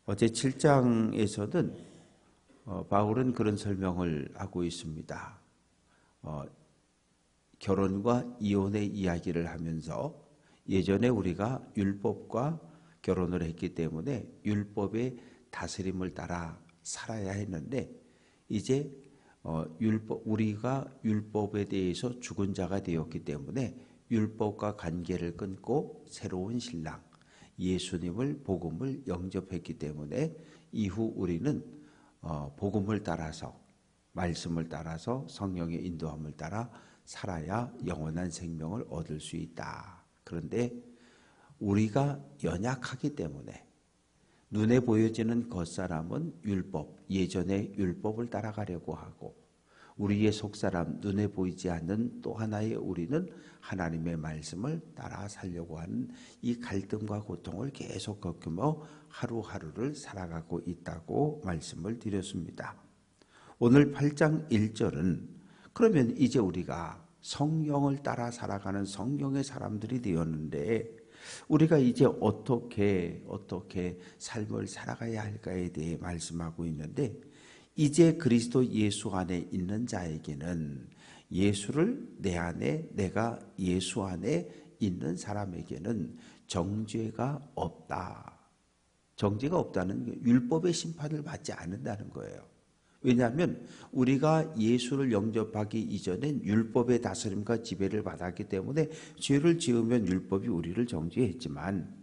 어제 7장에서는 바울은 그런 설명을 하고 있습니다. 결혼과 이혼의 이야기를 하면서 예전에 우리가 율법과 결혼을 했기 때문에 율법의 다스림을 따라 살아야 했는데 이제 우리가 율법에 대해서 죽은 자가 되었기 때문에 율법과 관계를 끊고 새로운 신랑 예수님을 복음을 영접했기 때문에 이후 우리는 복음을 따라서 말씀을 따라서 성령의 인도함을 따라 살아야 영원한 생명을 얻을 수 있다. 그런데 우리가 연약하기 때문에 눈에 보여지는 겉사람은 율법, 예전의 율법을 따라가려고 하고 우리의 속사람, 눈에 보이지 않는 또 하나의 우리는 하나님의 말씀을 따라 살려고 하는 이 갈등과 고통을 계속 겪으며 하루하루를 살아가고 있다고 말씀을 드렸습니다. 오늘 8장 1절은 그러면 이제 우리가 성령을 따라 살아가는 성령의 사람들이 되었는데 우리가 이제 어떻게 삶을 살아가야 할까에 대해 말씀하고 있는데 이제 그리스도 예수 안에 있는 자에게는 예수를 내 안에 내가 예수 안에 있는 사람에게는 정죄가 없다. 정죄가 없다는 게 율법의 심판을 받지 않는다는 거예요. 왜냐하면 우리가 예수를 영접하기 이전엔 율법의 다스림과 지배를 받았기 때문에 죄를 지으면 율법이 우리를 정죄했지만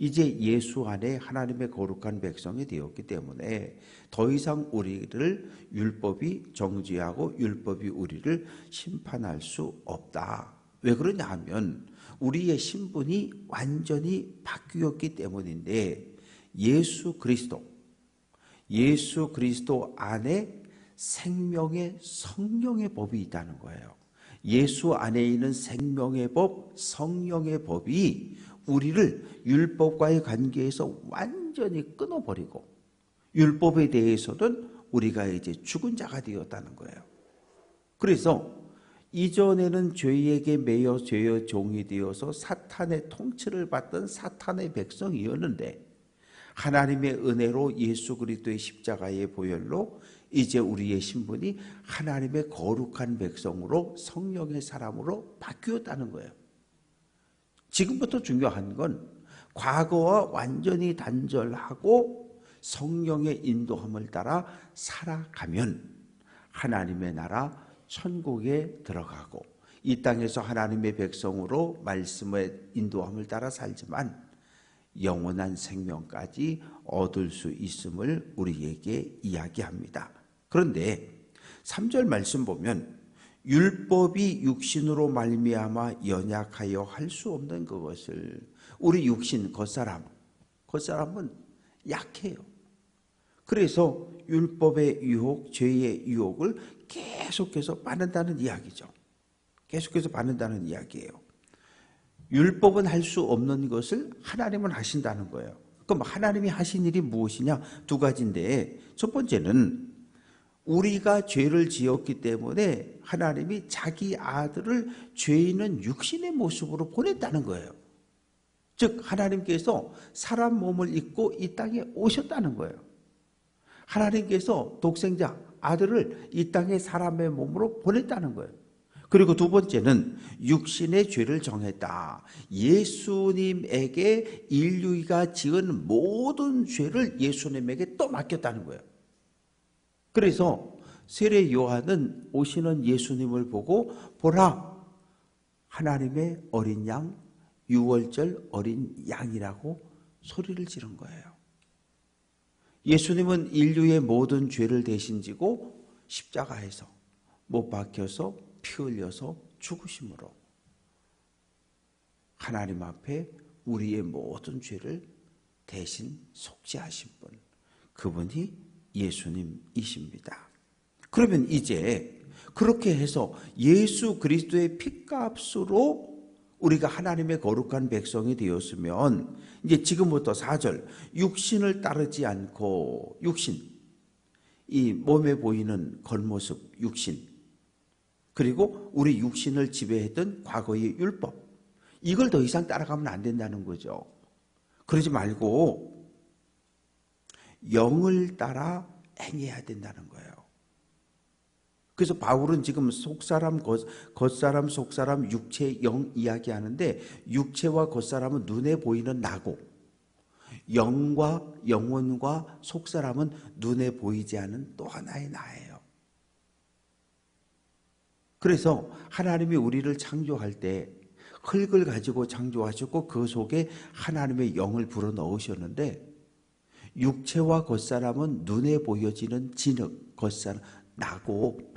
이제 예수 안에 하나님의 거룩한 백성이 되었기 때문에 더 이상 우리를 율법이 정죄하고 율법이 우리를 심판할 수 없다. 왜 그러냐 하면 우리의 신분이 완전히 바뀌었기 때문인데 예수 그리스도 안에 생명의 성령의 법이 있다는 거예요. 예수 안에 있는 생명의 법, 성령의 법이 우리를 율법과의 관계에서 완전히 끊어버리고 율법에 대해서는 우리가 이제 죽은 자가 되었다는 거예요. 그래서 이전에는 죄에게 매여 죄의 종이 되어서 사탄의 통치를 받던 사탄의 백성이었는데 하나님의 은혜로 예수 그리스도의 십자가의 보혈로 이제 우리의 신분이 하나님의 거룩한 백성으로 성령의 사람으로 바뀌었다는 거예요. 지금부터 중요한 건 과거와 완전히 단절하고 성령의 인도함을 따라 살아가면 하나님의 나라 천국에 들어가고 이 땅에서 하나님의 백성으로 말씀의 인도함을 따라 살지만 영원한 생명까지 얻을 수 있음을 우리에게 이야기합니다. 그런데 3절 말씀 보면 율법이 육신으로 말미암아 연약하여 할 수 없는 그것을 우리 육신 겉사람은 약해요. 그래서 율법의 유혹, 죄의 유혹을 계속해서 받는다는 이야기죠. 계속해서 받는다는 이야기예요. 율법은 할 수 없는 것을 하나님은 하신다는 거예요. 그럼 하나님이 하신 일이 무엇이냐? 두 가지인데 첫 번째는 우리가 죄를 지었기 때문에 하나님이 자기 아들을 죄 있는 육신의 모습으로 보냈다는 거예요. 즉 하나님께서 사람 몸을 입고 이 땅에 오셨다는 거예요. 하나님께서 독생자 아들을 이 땅에 사람의 몸으로 보냈다는 거예요. 그리고 두 번째는 육신의 죄를 정했다. 예수님에게 인류가 지은 모든 죄를 예수님에게 또 맡겼다는 거예요. 그래서 세례 요한은 오시는 예수님을 보고 보라 하나님의 어린 양 유월절 어린 양이라고 소리를 지른 거예요. 예수님은 인류의 모든 죄를 대신 지고 십자가에서 못 박혀서 피 흘려서 죽으심으로 하나님 앞에 우리의 모든 죄를 대신 속죄하신 분 그분이 예수님이십니다. 그러면 이제 그렇게 해서 예수 그리스도의 피값으로 우리가 하나님의 거룩한 백성이 되었으면 이제 지금부터 4절 육신을 따르지 않고 육신 이 몸에 보이는 겉모습 육신 그리고 우리 육신을 지배했던 과거의 율법 이걸 더 이상 따라가면 안 된다는 거죠. 그러지 말고 영을 따라 행해야 된다는 거예요. 그래서 바울은 지금 속사람, 겉사람, 속사람, 육체, 영 이야기하는데 육체와 겉사람은 눈에 보이는 나고 영과 영혼과 속사람은 눈에 보이지 않는 또 하나의 나예요. 그래서 하나님이 우리를 창조할 때 흙을 가지고 창조하셨고 그 속에 하나님의 영을 불어넣으셨는데 육체와 겉사람은 눈에 보여지는 진흙, 겉사람, 나고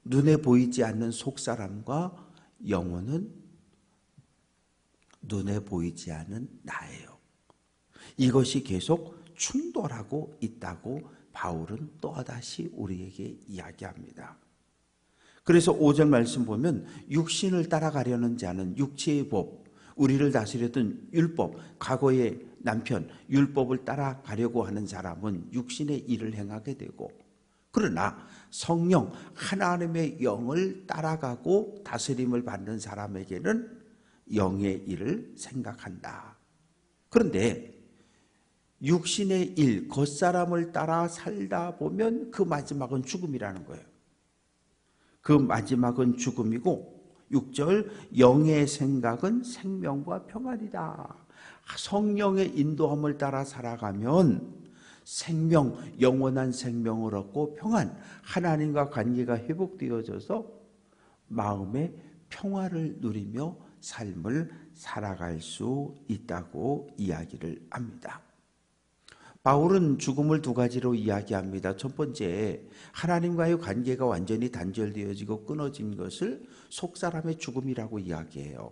눈에 보이지 않는 속사람과 영혼은 눈에 보이지 않는 나예요. 이것이 계속 충돌하고 있다고 바울은 또다시 우리에게 이야기합니다. 그래서 5절 말씀 보면 육신을 따라가려는 자는 육체의 법, 우리를 다스렸던 율법, 과거의 남편, 율법을 따라가려고 하는 사람은 육신의 일을 행하게 되고 그러나 성령, 하나님의 영을 따라가고 다스림을 받는 사람에게는 영의 일을 생각한다. 그런데 육신의 일, 겉사람을 따라 살다 보면 그 마지막은 죽음이라는 거예요. 그 마지막은 죽음이고 6절 영의 생각은 생명과 평안이다. 성령의 인도함을 따라 살아가면 생명, 영원한 생명을 얻고 평안, 하나님과 관계가 회복되어져서 마음의 평화를 누리며 삶을 살아갈 수 있다고 이야기를 합니다. 바울은 죽음을 두 가지로 이야기합니다. 첫 번째, 하나님과의 관계가 완전히 단절되어지고 끊어진 것을 속사람의 죽음이라고 이야기해요.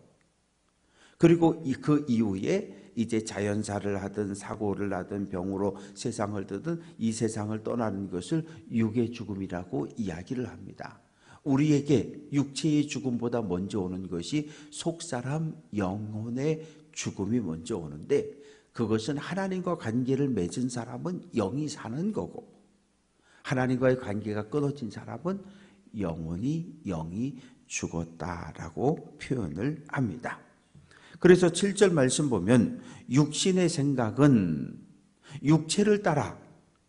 그리고 그 이후에 이제 자연사를 하든 사고를 하든 병으로 세상을 뜨든 이 세상을 떠나는 것을 육의 죽음이라고 이야기를 합니다. 우리에게 육체의 죽음보다 먼저 오는 것이 속사람 영혼의 죽음이 먼저 오는데 그것은 하나님과 관계를 맺은 사람은 영이 사는 거고 하나님과의 관계가 끊어진 사람은 영이 죽었다라고 표현을 합니다. 그래서 7절 말씀 보면 육신의 생각은 육체를 따라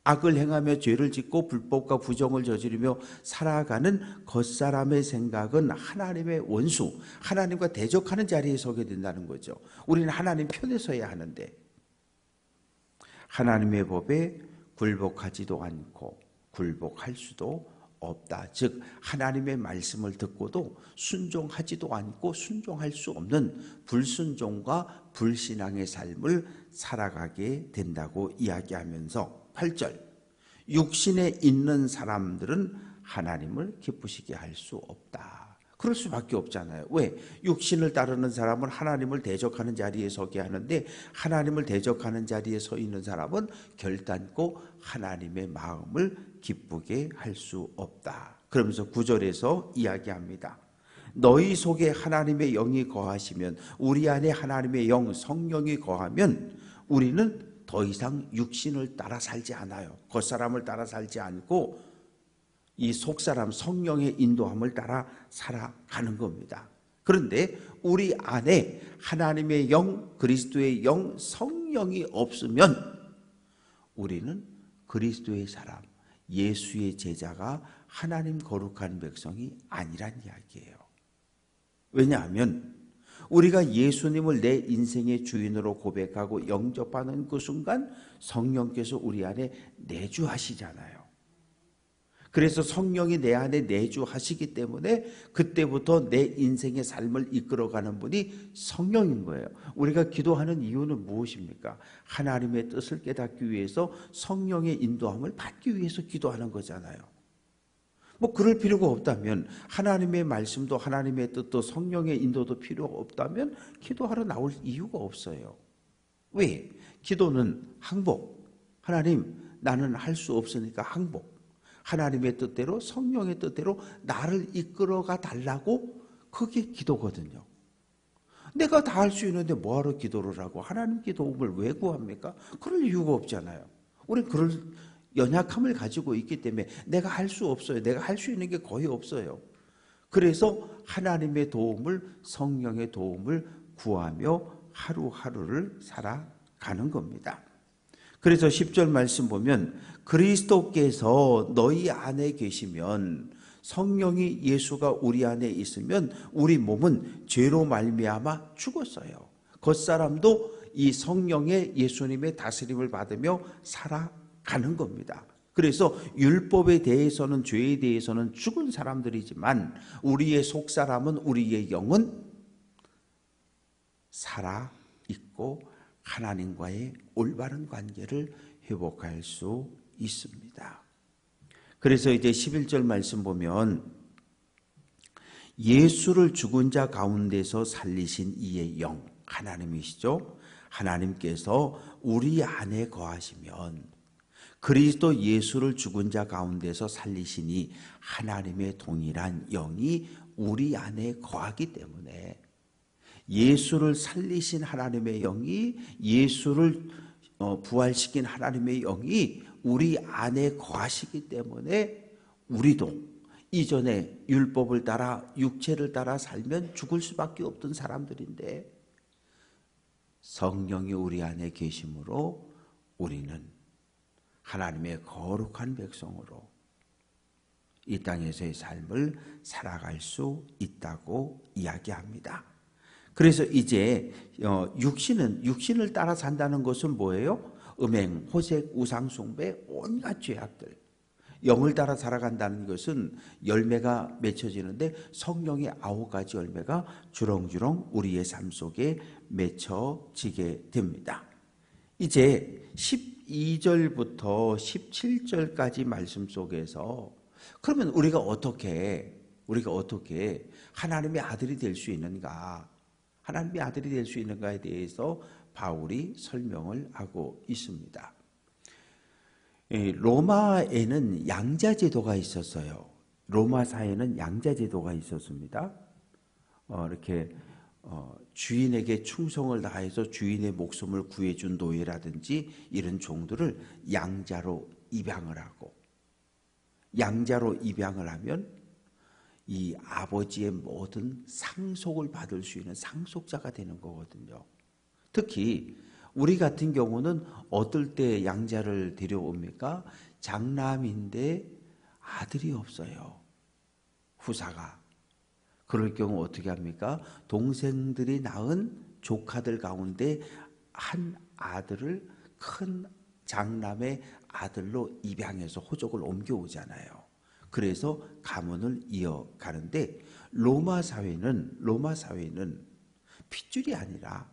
악을 행하며 죄를 짓고 불법과 부정을 저지르며 살아가는 겉사람의 생각은 하나님의 원수, 하나님과 대적하는 자리에 서게 된다는 거죠. 우리는 하나님 편에 서야 하는데 하나님의 법에 굴복하지도 않고 굴복할 수도 없다. 즉 하나님의 말씀을 듣고도 순종하지도 않고 순종할 수 없는 불순종과 불신앙의 삶을 살아가게 된다고 이야기하면서 8절 육신에 있는 사람들은 하나님을 기쁘시게 할 수 없다. 그럴 수밖에 없잖아요. 왜? 육신을 따르는 사람은 하나님을 대적하는 자리에 서게 하는데 하나님을 대적하는 자리에 서 있는 사람은 결단코 하나님의 마음을 기쁘게 할 수 없다. 그러면서 9절에서 이야기합니다. 너희 속에 하나님의 영이 거하시면 우리 안에 하나님의 영 성령이 거하면 우리는 더 이상 육신을 따라 살지 않아요. 겉사람을 따라 살지 않고 이 속사람 성령의 인도함을 따라 살아가는 겁니다. 그런데 우리 안에 하나님의 영, 그리스도의 영, 성령이 없으면 우리는 그리스도의 사람, 예수의 제자가 하나님 거룩한 백성이 아니란 이야기예요. 왜냐하면 우리가 예수님을 내 인생의 주인으로 고백하고 영접하는 그 순간 성령께서 우리 안에 내주하시잖아요. 그래서 성령이 내 안에 내주하시기 때문에 그때부터 내 인생의 삶을 이끌어가는 분이 성령인 거예요. 우리가 기도하는 이유는 무엇입니까? 하나님의 뜻을 깨닫기 위해서 성령의 인도함을 받기 위해서 기도하는 거잖아요. 뭐 그럴 필요가 없다면 하나님의 말씀도 하나님의 뜻도 성령의 인도도 필요가 없다면 기도하러 나올 이유가 없어요. 왜? 기도는 항복. 하나님 나는 할 수 없으니까 항복. 하나님의 뜻대로 성령의 뜻대로 나를 이끌어가 달라고 그게 기도거든요. 내가 다 할 수 있는데 뭐하러 기도를 하고 하나님께 도움을 왜 구합니까? 그럴 이유가 없잖아요. 우리는 그럴 연약함을 가지고 있기 때문에 내가 할 수 없어요. 내가 할 수 있는 게 거의 없어요. 그래서 하나님의 도움을 성령의 도움을 구하며 하루하루를 살아가는 겁니다. 그래서 10절 말씀 보면 그리스도께서 너희 안에 계시면 성령이 예수가 우리 안에 있으면 우리 몸은 죄로 말미암아 죽었어요. 겉사람도 이 성령의 예수님의 다스림을 받으며 살아가는 겁니다. 그래서 율법에 대해서는 죄에 대해서는 죽은 사람들이지만 우리의 속사람은 우리의 영은 살아있고 하나님과의 올바른 관계를 회복할 수 있습니다. 그래서 이제 11절 말씀 보면 예수를 죽은 자 가운데서 살리신 이의 영, 하나님이시죠. 하나님께서 우리 안에 거하시면 그리스도 예수를 죽은 자 가운데서 살리시니 하나님의 동일한 영이 우리 안에 거하기 때문에 예수를 살리신 하나님의 영이, 예수를 부활시킨 하나님의 영이 우리 안에 거하시기 때문에 우리도 이전에 율법을 따라 육체를 따라 살면 죽을 수밖에 없던 사람들인데 성령이 우리 안에 계심으로 우리는 하나님의 거룩한 백성으로 이 땅에서의 삶을 살아갈 수 있다고 이야기합니다. 그래서 이제 육신을 따라 산다는 것은 뭐예요? 음행, 호색, 우상숭배, 온갖 죄악들. 영을 따라 살아간다는 것은 열매가 맺혀지는데 성령의 9가지 열매가 주렁주렁 우리의 삶 속에 맺혀지게 됩니다. 이제 12절부터 17절까지 말씀 속에서 그러면 우리가 어떻게 하나님의 아들이 될 수 있는가? 하나님의 아들이 될 수 있는가에 대해서 바울이 설명을 하고 있습니다. 로마에는 양자제도가 있었어요. 로마 사회는 양자제도가 있었습니다. 이렇게 주인에게 충성을 다해서 주인의 목숨을 구해준 노예라든지 이런 종들을 양자로 입양을 하고, 양자로 입양을 하면 이 아버지의 모든 상속을 받을 수 있는 상속자가 되는 거거든요. 특히 우리 같은 경우는 어떨 때 양자를 데려옵니까? 장남인데 아들이 없어요. 후사가. 그럴 경우 어떻게 합니까? 동생들이 낳은 조카들 가운데 한 아들을 큰 장남의 아들로 입양해서 호족을 옮겨오잖아요. 그래서 가문을 이어가는데 로마 사회는 핏줄이 아니라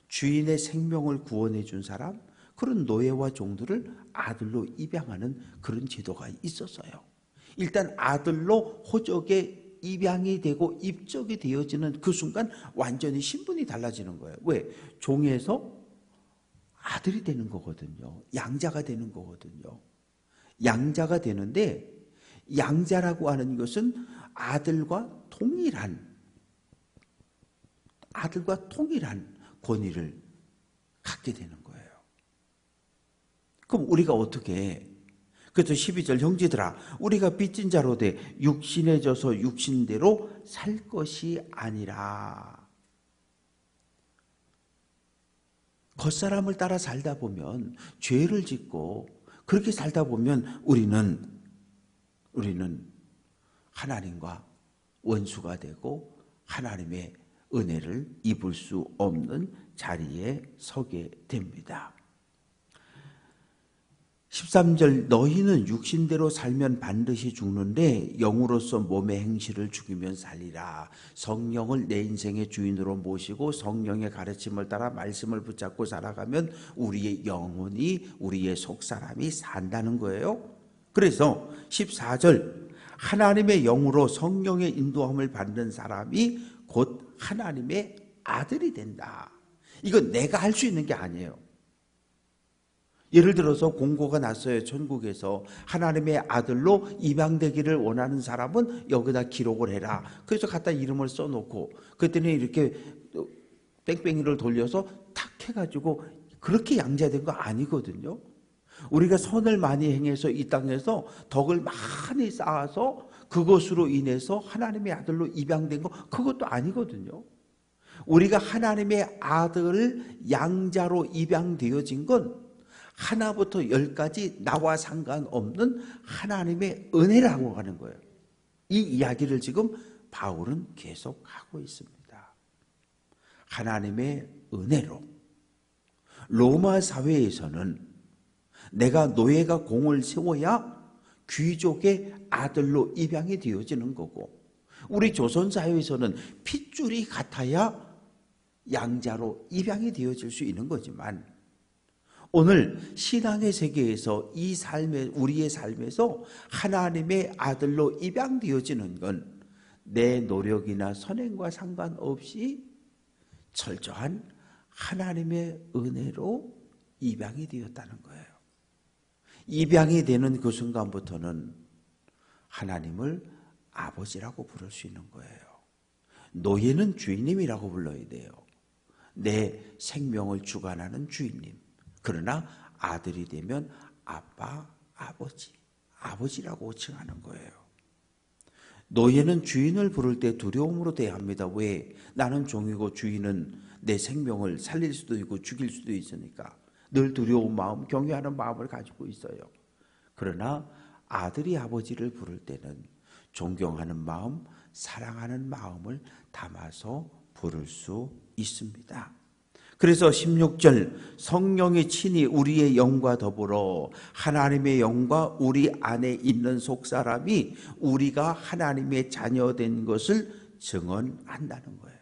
주인의 생명을 구원해 준 사람, 그런 노예와 종들을 아들로 입양하는 그런 제도가 있었어요. 일단 아들로 호적에 입양이 되고 입적이 되어지는 그 순간 완전히 신분이 달라지는 거예요. 왜? 종에서 아들이 되는 거거든요. 양자가 되는 거거든요. 양자가 되는데 양자라고 하는 것은 아들과 동일한 권위를 갖게 되는 거예요. 그럼 우리가 어떻게? 그래서 12절 형제들아 우리가 빚진 자로 돼 육신에 져서 육신대로 살 것이 아니라. 겉사람을 따라 살다 보면 죄를 짓고 그렇게 살다 보면 우리는 하나님과 원수가 되고 하나님의 은혜를 입을 수 없는 자리에 서게 됩니다. 13절 너희는 육신대로 살면 반드시 죽는데 영으로서 몸의 행실을 죽이면 살리라. 성령을 내 인생의 주인으로 모시고 성령의 가르침을 따라 말씀을 붙잡고 살아가면 우리의 영혼이, 우리의 속사람이 산다는 거예요. 그래서 14절 하나님의 영으로 성령의 인도함을 받는 사람이 곧 하나님의 아들이 된다. 이건 내가 할 수 있는 게 아니에요. 예를 들어서 공고가 났어요. 천국에서 하나님의 아들로 입양되기를 원하는 사람은 여기다 기록을 해라. 그래서 갖다 이름을 써놓고 그랬더니 이렇게 뺑뺑이를 돌려서 탁 해가지고 그렇게 양자된 거 아니거든요. 우리가 선을 많이 행해서 이 땅에서 덕을 많이 쌓아서 그것으로 인해서 하나님의 아들로 입양된 거 그것도 아니거든요. 우리가 하나님의 아들을 양자로 입양되어진 건 하나부터 열까지 나와 상관없는 하나님의 은혜라고 하는 거예요. 이 이야기를 지금 바울은 계속 하고 있습니다. 하나님의 은혜로. 로마 사회에서는 내가 노예가 공을 세워야 귀족의 아들로 입양이 되어지는 거고, 우리 조선 사회에서는 핏줄이 같아야 양자로 입양이 되어질 수 있는 거지만, 오늘 신앙의 세계에서 이 삶에, 우리의 삶에서 하나님의 아들로 입양되어지는 건 내 노력이나 선행과 상관없이 철저한 하나님의 은혜로 입양이 되었다는 거예요. 입양이 되는 그 순간부터는 하나님을 아버지라고 부를 수 있는 거예요. 노예는 주인님이라고 불러야 돼요. 내 생명을 주관하는 주인님. 그러나 아들이 되면 아빠, 아버지, 아버지라고 칭하는 거예요. 노예는 주인을 부를 때 두려움으로 대합니다. 왜? 나는 종이고 주인은 내 생명을 살릴 수도 있고 죽일 수도 있으니까 늘 두려운 마음, 경외하는 마음을 가지고 있어요. 그러나 아들이 아버지를 부를 때는 존경하는 마음, 사랑하는 마음을 담아서 부를 수 있습니다. 그래서 16절, 성령이 친히 우리의 영과 더불어 하나님의 영과 우리 안에 있는 속사람이 우리가 하나님의 자녀된 것을 증언한다는 거예요.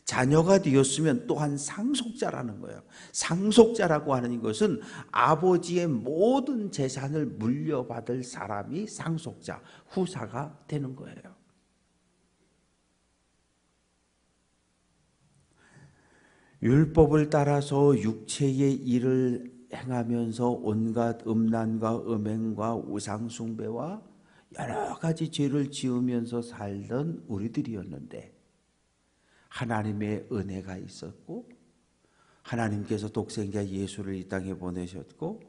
자녀가 되었으면 또한 상속자라는 거예요. 상속자라고 하는 것은 아버지의 모든 재산을 물려받을 사람이 상속자, 후사가 되는 거예요. 율법을 따라서 육체의 일을 행하면서 온갖 음란과 음행과 우상숭배와 여러 가지 죄를 지으면서 살던 우리들이었는데, 하나님의 은혜가 있었고 하나님께서 독생자 예수를 이 땅에 보내셨고,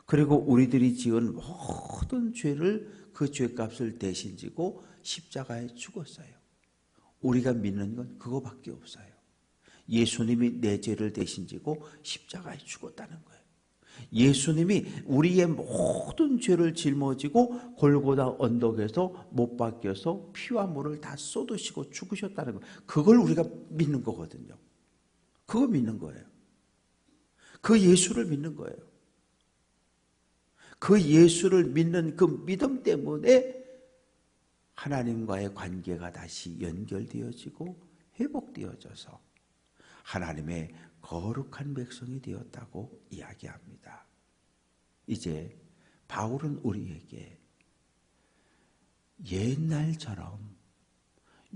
그리고 우리들이 지은 모든 죄를, 그 죄값을 대신 지고 십자가에 죽었어요. 우리가 믿는 건 그거밖에 없어요. 예수님이 내 죄를 대신 지고 십자가에 죽었다는 거예요. 예수님이 우리의 모든 죄를 짊어지고 골고다 언덕에서 못 박혀서 피와 물을 다 쏟으시고 죽으셨다는 거예요. 그걸 우리가 믿는 거거든요. 그거 믿는 거예요. 그 예수를 믿는 거예요. 그 예수를 믿는 그 믿음 때문에 하나님과의 관계가 다시 연결되어지고 회복되어져서 하나님의 거룩한 백성이 되었다고 이야기합니다. 이제 바울은 우리에게 옛날처럼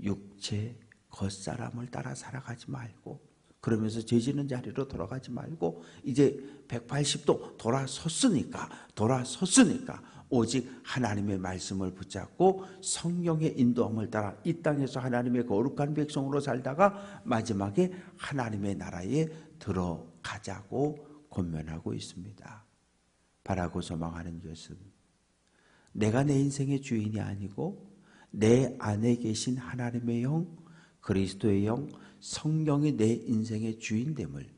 육체 겉사람을 따라 살아가지 말고, 그러면서 죄 짓는 자리로 돌아가지 말고, 이제 180도 돌아섰으니까 오직 하나님의 말씀을 붙잡고 성령의 인도함을 따라 이 땅에서 하나님의 거룩한 백성으로 살다가 마지막에 하나님의 나라에 들어가자고 권면하고 있습니다. 바라고 소망하는 것은 내가 내 인생의 주인이 아니고 내 안에 계신 하나님의 영, 그리스도의 영, 성령이 내 인생의 주인됨을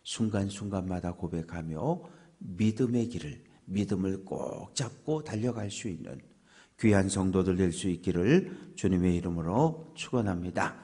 순간순간마다 고백하며 믿음의 길을, 믿음을 꼭 잡고 달려갈 수 있는 귀한 성도들 될 수 있기를 주님의 이름으로 축원합니다.